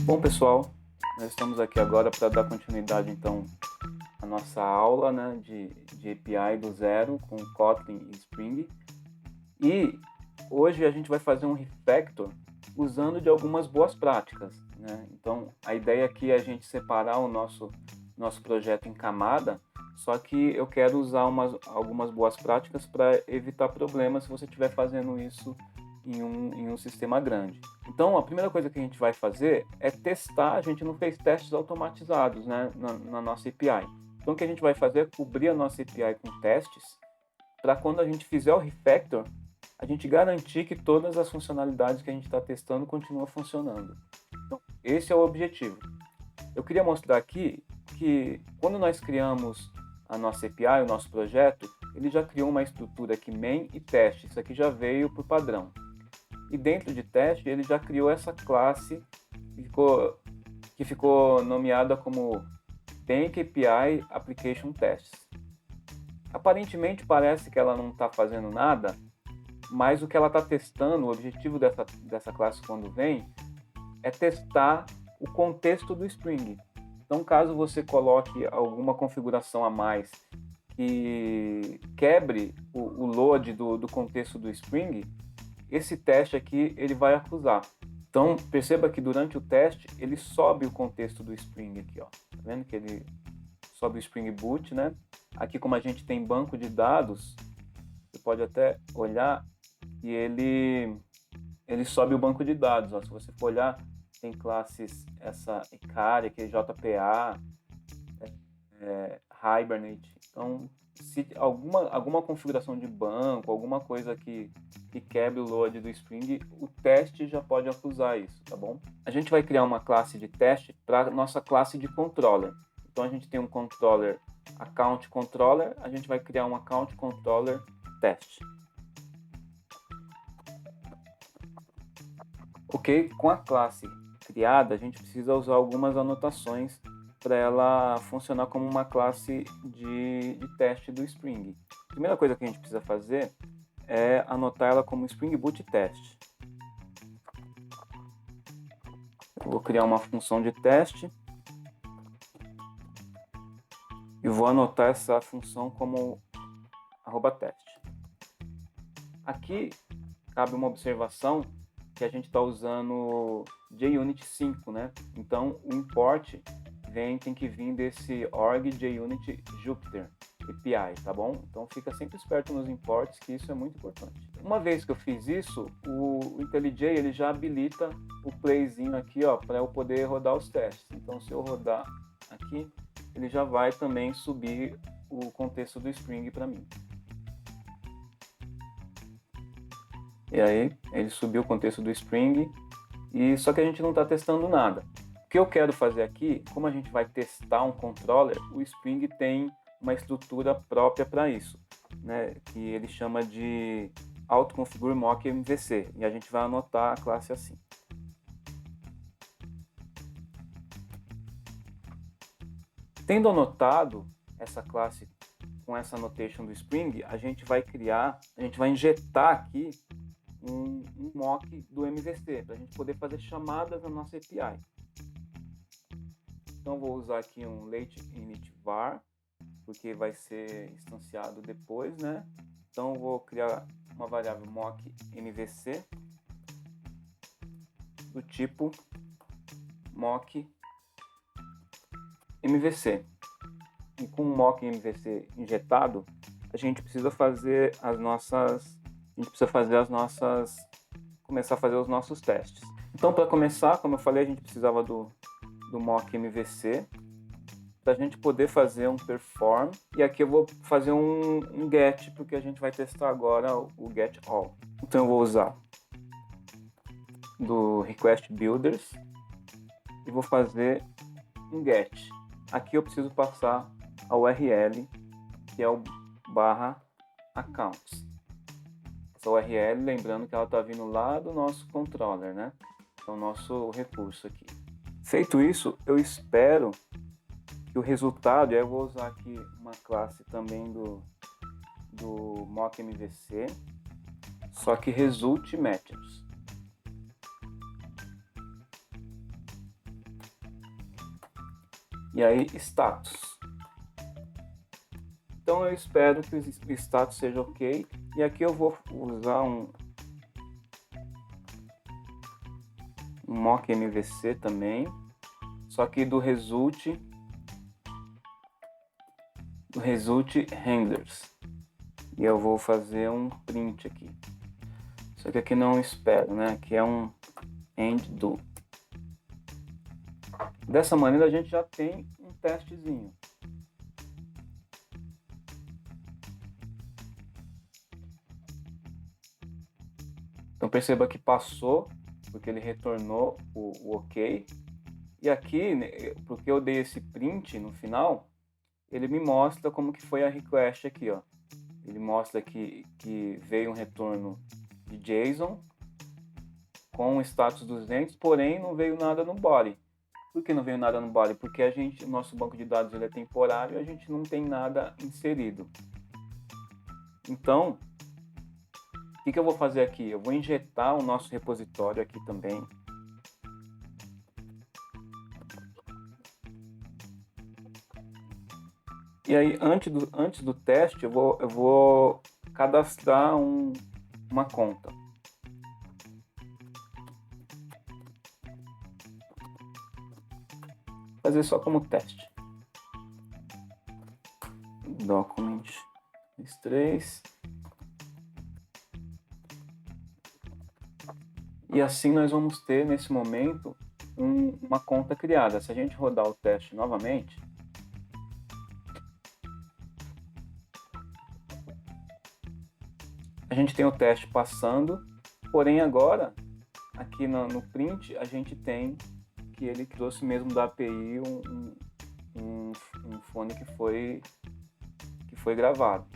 Bom, pessoal, nós estamos aqui agora para dar continuidade então à nossa aula, né, de API do zero com Kotlin e Spring. E hoje a gente vai fazer um refactor usando de algumas boas práticas, né? Então a ideia aqui é a gente separar o nosso projeto em camada, só que eu quero usar algumas boas práticas para evitar problemas se você estiver fazendo isso em um sistema grande. Então, a primeira coisa que a gente vai fazer é testar. A gente não fez testes automatizados, né, na nossa API. Então, o que a gente vai fazer é cobrir a nossa API com testes para quando a gente fizer o refactor, a gente garantir que todas as funcionalidades que a gente está testando continuam funcionando. Então, esse é o objetivo. Eu queria mostrar aqui que quando nós criamos a nossa API, o nosso projeto, ele já criou uma estrutura aqui main e teste. Isso aqui já veio por padrão. E dentro de teste, ele já criou essa classe que ficou nomeada como Bank API Application Tests. Aparentemente parece que ela não está fazendo nada, mas o que ela está testando, o objetivo dessa classe quando vem, é testar o contexto do Spring. Então, caso você coloque alguma configuração a mais que quebre o load do contexto do Spring, esse teste aqui ele vai acusar. Então, perceba que durante o teste, ele sobe o contexto do Spring aqui, ó. Tá vendo que ele sobe o Spring Boot, né? Aqui, como a gente tem banco de dados, você pode até olhar e ele sobe o banco de dados, ó. Se você for olhar, tem classes, essa Icaria, que é JPA, Hibernate. Então, se alguma configuração de banco, alguma coisa que quebre o load do Spring, o teste já pode acusar isso, tá bom? A gente vai criar uma classe de teste para nossa classe de controller. Então, a gente tem um controller account controller, a gente vai criar um account controller test. Ok, com a classe criada, a gente precisa usar algumas anotações para ela funcionar como uma classe de teste do Spring. A primeira coisa que a gente precisa fazer é anotar ela como Spring Boot Test. Eu vou criar uma função de teste e vou anotar essa função como @teste. Aqui cabe uma observação que a gente está usando JUnit 5, né? Então o import tem que vir desse org JUnit Jupyter API, tá bom? Então fica sempre esperto nos imports, que isso é muito importante. Uma vez que eu fiz isso, o IntelliJ ele já habilita o playzinho aqui, ó, para eu poder rodar os testes. Então se eu rodar aqui, ele já vai também subir o contexto do Spring para mim. E aí ele subiu o contexto do Spring, e só que a gente não está testando nada. O que eu quero fazer aqui, como a gente vai testar um controller, o Spring tem uma estrutura própria para isso, né, que ele chama de autoconfigure mock MVC, e a gente vai anotar a classe assim. Tendo anotado essa classe com essa annotation do Spring, a gente vai injetar aqui um mock do MVC, para a gente poder fazer chamadas na nossa API. Então vou usar aqui um late init var, porque vai ser instanciado depois, né? Então vou criar uma variável mock mvc do tipo mock mvc. E com o mock mvc injetado, a gente precisa fazer começar a fazer os nossos testes. Então, para começar, como eu falei, a gente precisava do mock MVC para a gente poder fazer um perform, e aqui eu vou fazer um get, porque a gente vai testar agora o get all. Então eu vou usar do request builders e vou fazer um get. Aqui eu preciso passar a URL, que é o /accounts. Essa URL, lembrando que ela está vindo lá do nosso controller, né? Então, nosso recurso aqui. Feito isso, eu espero que o resultado, eu vou usar aqui uma classe também do mock MVC, só que resulte matches. E aí, status. Então eu espero que o status seja ok. E aqui eu vou usar um mock MVC também, só que do result handlers. E eu vou fazer um print aqui. Só que aqui não espero, né? Aqui é um end do. Dessa maneira a gente já tem um testezinho. Então perceba que passou, porque ele retornou o OK. E aqui, porque eu dei esse print no final, ele me mostra como que foi a request aqui, ó. Ele mostra que veio um retorno de JSON com o status 200, porém não veio nada no body. Por que não veio nada no body? Porque o nosso banco de dados ele é temporário e a gente não tem nada inserido. Então, o que eu vou fazer aqui? Eu vou injetar o nosso repositório aqui também. E aí, antes do teste, eu vou cadastrar uma conta. Fazer só como teste. Document 3. E assim nós vamos ter, nesse momento, uma conta criada. Se a gente rodar o teste novamente, a gente tem o teste passando, porém agora, aqui no print, a gente tem que ele trouxe mesmo da API um fone que foi gravado.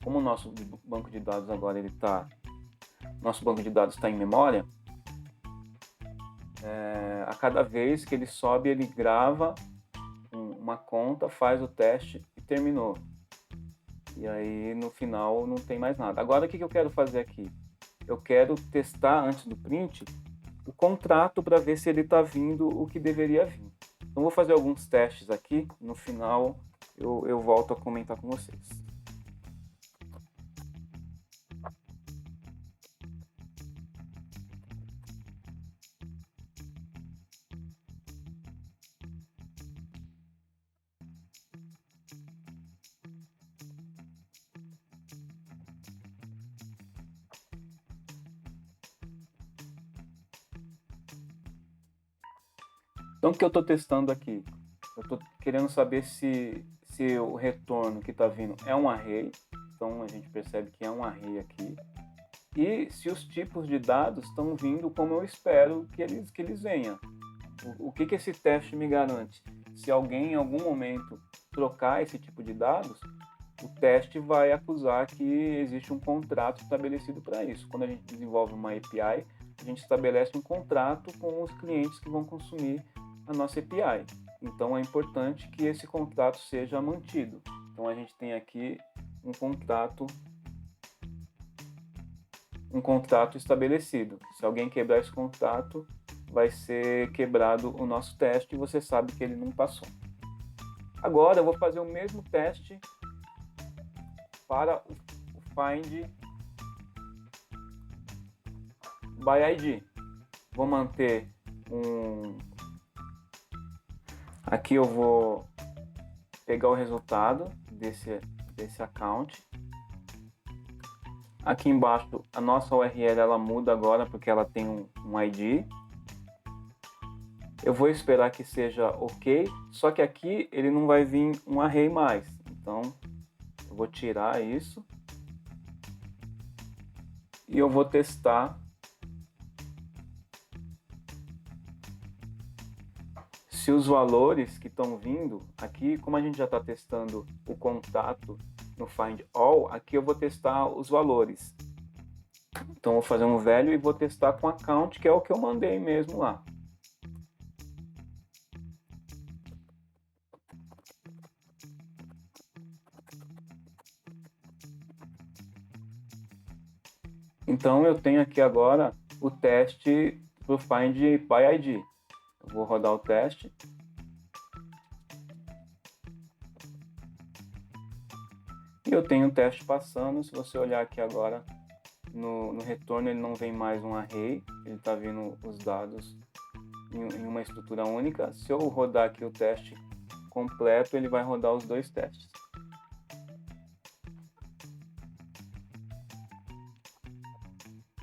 Como o nosso banco de dados agora nosso banco de dados está em memória, a cada vez que ele sobe, ele grava uma conta, faz o teste e terminou. E aí no final não tem mais nada. Agora o que eu quero fazer aqui? Eu quero testar antes do print o contrato para ver se ele está vindo o que deveria vir. Então vou fazer alguns testes aqui, no final eu volto a comentar com vocês. Então o que eu estou testando aqui? Eu estou querendo saber se o retorno que está vindo é um array. Então a gente percebe que é um array aqui. E se os tipos de dados estão vindo como eu espero que eles venham. O que esse teste me garante? Se alguém em algum momento trocar esse tipo de dados, o teste vai acusar que existe um contrato estabelecido para isso. Quando a gente desenvolve uma API, a gente estabelece um contrato com os clientes que vão consumir a nossa API. Então é importante que esse contrato seja mantido. Então a gente tem aqui um contrato estabelecido. Se alguém quebrar esse contrato, vai ser quebrado o nosso teste e você sabe que ele não passou. Agora eu vou fazer o mesmo teste para o find by ID. Vou manter aqui eu vou pegar o resultado desse account. Aqui embaixo a nossa URL ela muda agora porque ela tem um ID. Eu vou esperar que seja ok, só que aqui ele não vai vir um array mais. Então eu vou tirar isso e eu vou testar se os valores que estão vindo aqui, como a gente já está testando o contato no find all, aqui eu vou testar os valores. Então eu vou fazer um value e vou testar com account, que é o que eu mandei mesmo lá. Então eu tenho aqui agora o teste para o find by ID. Eu vou rodar o teste. eu tenho o teste passando. Se você olhar aqui agora no retorno, ele não vem mais um array, ele está vindo os dados em uma estrutura única. Se eu rodar aqui o teste completo, ele vai rodar os dois testes.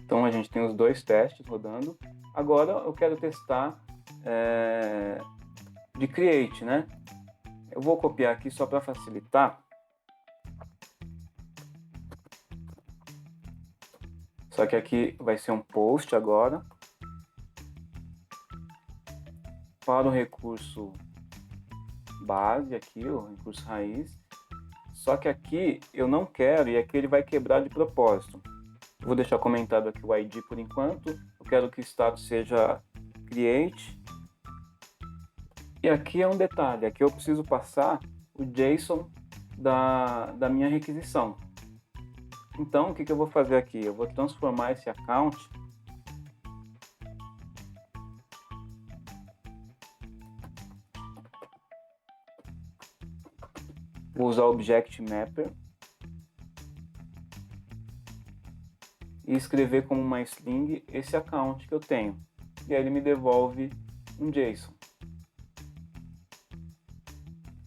Então a gente tem os dois testes rodando. Agora eu quero testar de create, né? Eu vou copiar aqui só para facilitar. Só que aqui vai ser um post agora. Para o recurso base aqui, o recurso raiz. Só que aqui eu não quero, e aqui ele vai quebrar de propósito. Eu vou deixar comentado aqui o ID por enquanto. Eu quero que o status seja create. E aqui é um detalhe, aqui eu preciso passar o JSON da minha requisição. Então, o que eu vou fazer aqui? Eu vou transformar esse account vou usar o Object Mapper e escrever como uma string esse account que eu tenho. E aí ele me devolve um JSON,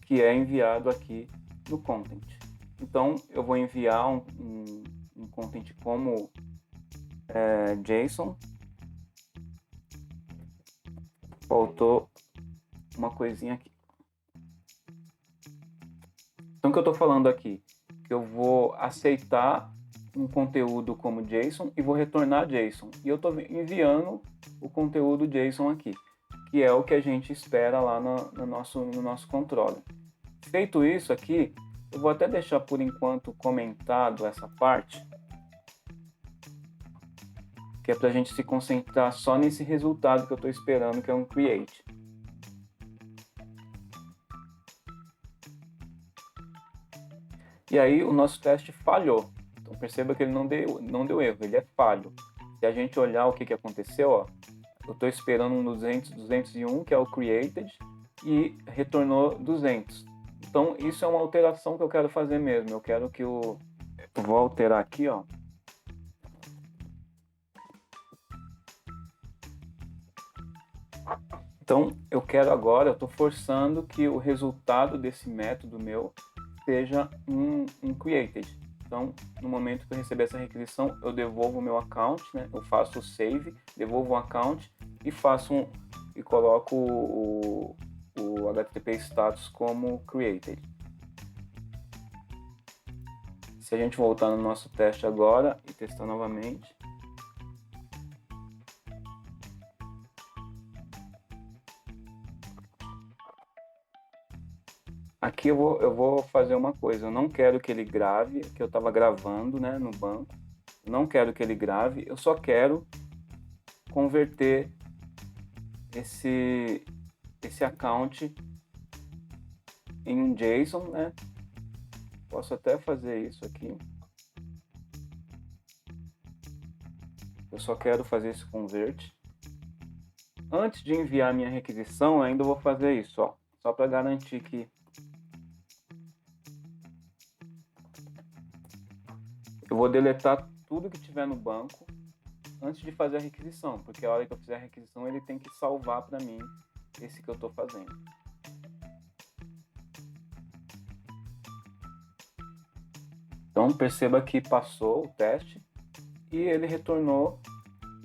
que é enviado aqui no content. Então, eu vou enviar um content como JSON. Faltou uma coisinha aqui. Então, o que eu estou falando aqui? Que eu vou aceitar um conteúdo como JSON e vou retornar JSON. E eu estou enviando o conteúdo JSON aqui, que é o que a gente espera lá no nosso controle. Feito isso aqui, eu vou até deixar por enquanto comentado essa parte, que é para a gente se concentrar só nesse resultado que eu estou esperando, que é um create. E aí o nosso teste falhou. Então perceba que ele não deu erro, ele é falho. Se a gente olhar o que aconteceu, ó, eu estou esperando um 201, que é o created, e retornou 200. Então isso é uma alteração que eu quero fazer mesmo. Eu quero que eu vou alterar aqui, ó. Então eu quero agora, eu estou forçando que o resultado desse método meu seja um created. Então, no momento que eu receber essa requisição, eu devolvo o meu account, né? Eu faço o save, devolvo o account e coloco o HTTP status como created. Se a gente voltar no nosso teste agora e testar novamente, aqui eu vou fazer uma coisa. Eu não quero que ele grave, que eu estava gravando, né, no banco. Não quero que ele grave, eu só quero converter esse account em um JSON, né? Posso até fazer isso aqui. Eu só quero fazer esse convert. Antes de enviar minha requisição, eu ainda vou fazer isso, ó, só para garantir que eu vou deletar tudo que tiver no banco antes de fazer a requisição, porque a hora que eu fizer a requisição ele tem que salvar para mim esse que eu estou fazendo. Então perceba que passou o teste e ele retornou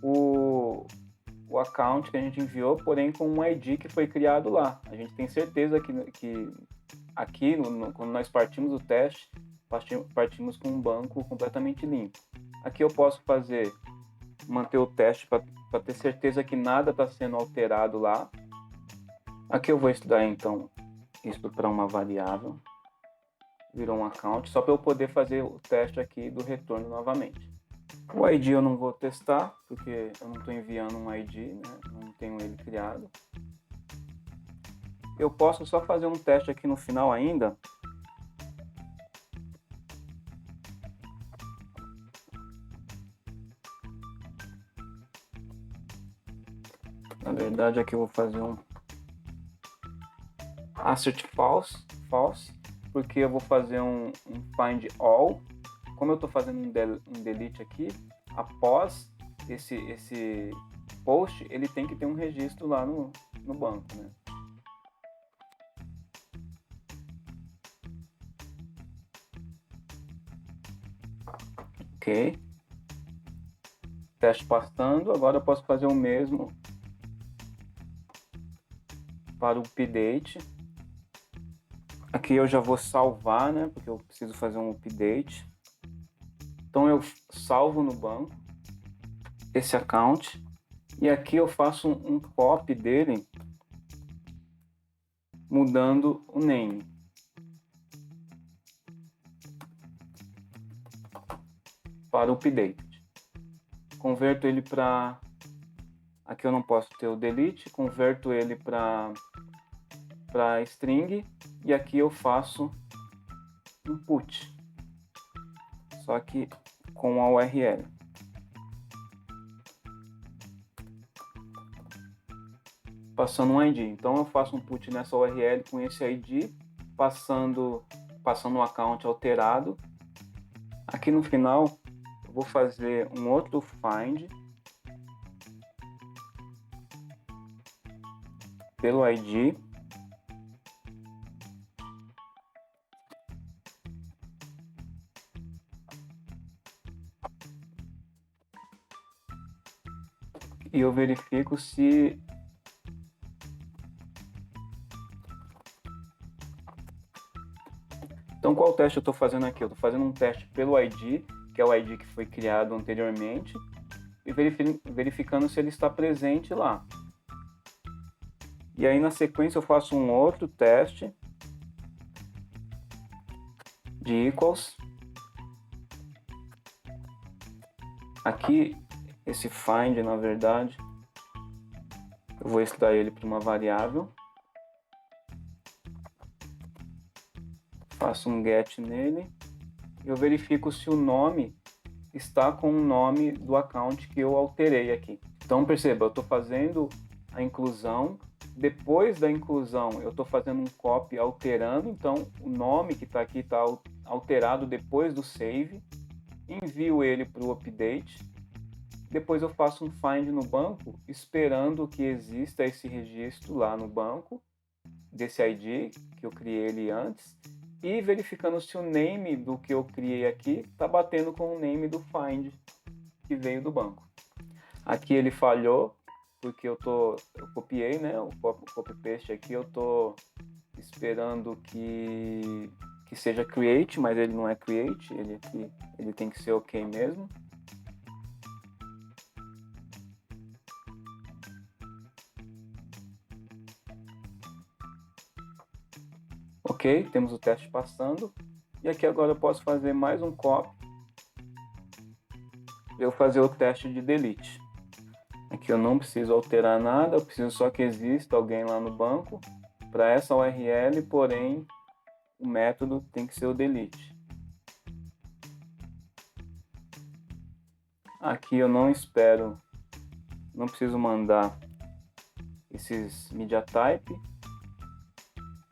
o account que a gente enviou, porém com um ID que foi criado lá. A gente tem certeza que aqui, quando nós partimos do teste, partimos com um banco completamente limpo. Aqui eu posso manter o teste para ter certeza que nada está sendo alterado lá. Aqui eu vou estudar então isso para uma variável, virou um account, só para eu poder fazer o teste aqui do retorno novamente. O ID eu não vou testar, porque eu não estou enviando um ID, né? Não tenho ele criado. Eu posso só fazer um teste aqui no final ainda. Na verdade aqui eu vou fazer um assert false porque eu vou fazer um find all. Como eu estou fazendo um delete aqui, após esse post, ele tem que ter um registro lá no banco, né? Ok. Teste passando. Agora eu posso fazer o mesmo para o update. Aqui eu já vou salvar, né? Porque eu preciso fazer um update. Então eu salvo no banco esse account. E aqui eu faço um copy dele, mudando o name. Para o update. Converto ele para... Aqui eu não posso ter o delete. Converto ele para string. E aqui eu faço um put. Só que com a URL. Passando um ID. Então eu faço um put nessa URL com esse ID, passando um account alterado. Aqui no final eu vou fazer um outro find pelo ID. E eu verifico se então qual teste eu estou fazendo aqui? Eu estou fazendo um teste pelo ID, que é o ID que foi criado anteriormente, e verificando se ele está presente lá. E aí na sequência eu faço um outro teste de equals. Aqui esse find, na verdade, eu vou extrair ele para uma variável. Faço um get nele. Eu verifico se o nome está com o nome do account que eu alterei aqui. Então perceba, eu estou fazendo a inclusão. Depois da inclusão, eu estou fazendo um copy alterando. Então o nome que está aqui está alterado depois do save. Envio ele para o update. Depois eu faço um find no banco, esperando que exista esse registro lá no banco, desse ID, que eu criei ele antes, e verificando se o name do que eu criei aqui está batendo com o name do find que veio do banco. Aqui ele falhou, porque eu copiei, né, o copy-paste aqui, eu estou esperando que seja create, mas ele não é create, ele tem que ser ok mesmo. Ok, temos o teste passando. E aqui agora eu posso fazer mais um copy. Eu fazer o teste de delete. Aqui eu não preciso alterar nada, eu preciso só que exista alguém lá no banco. Para essa URL, porém, o método tem que ser o delete. Aqui eu não preciso mandar esses media type.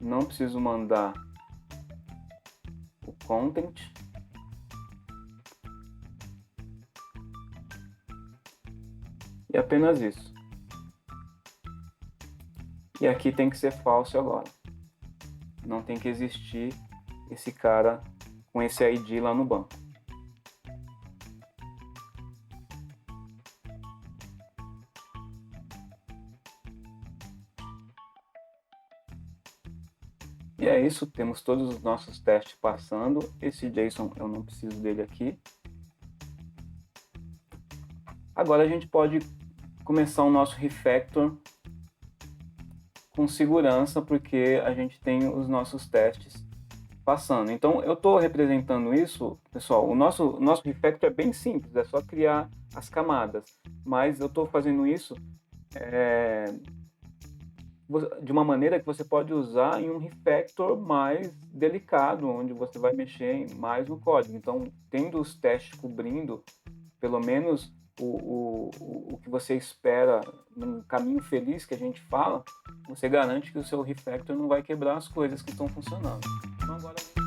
Não preciso mandar o content. E apenas isso. E aqui tem que ser false agora. Não tem que existir esse cara com esse ID lá no banco. E é isso, temos todos os nossos testes passando. Esse JSON eu não preciso dele aqui. Agora a gente pode começar o nosso refactor com segurança, porque a gente tem os nossos testes passando. Então eu estou representando isso, pessoal, o nosso refactor é bem simples, é só criar as camadas. Mas eu estou fazendo isso de uma maneira que você pode usar em um refactor mais delicado, onde você vai mexer mais no código. Então, tendo os testes cobrindo, pelo menos o que você espera num caminho feliz que a gente fala, você garante que o seu refactor não vai quebrar as coisas que estão funcionando. Então agora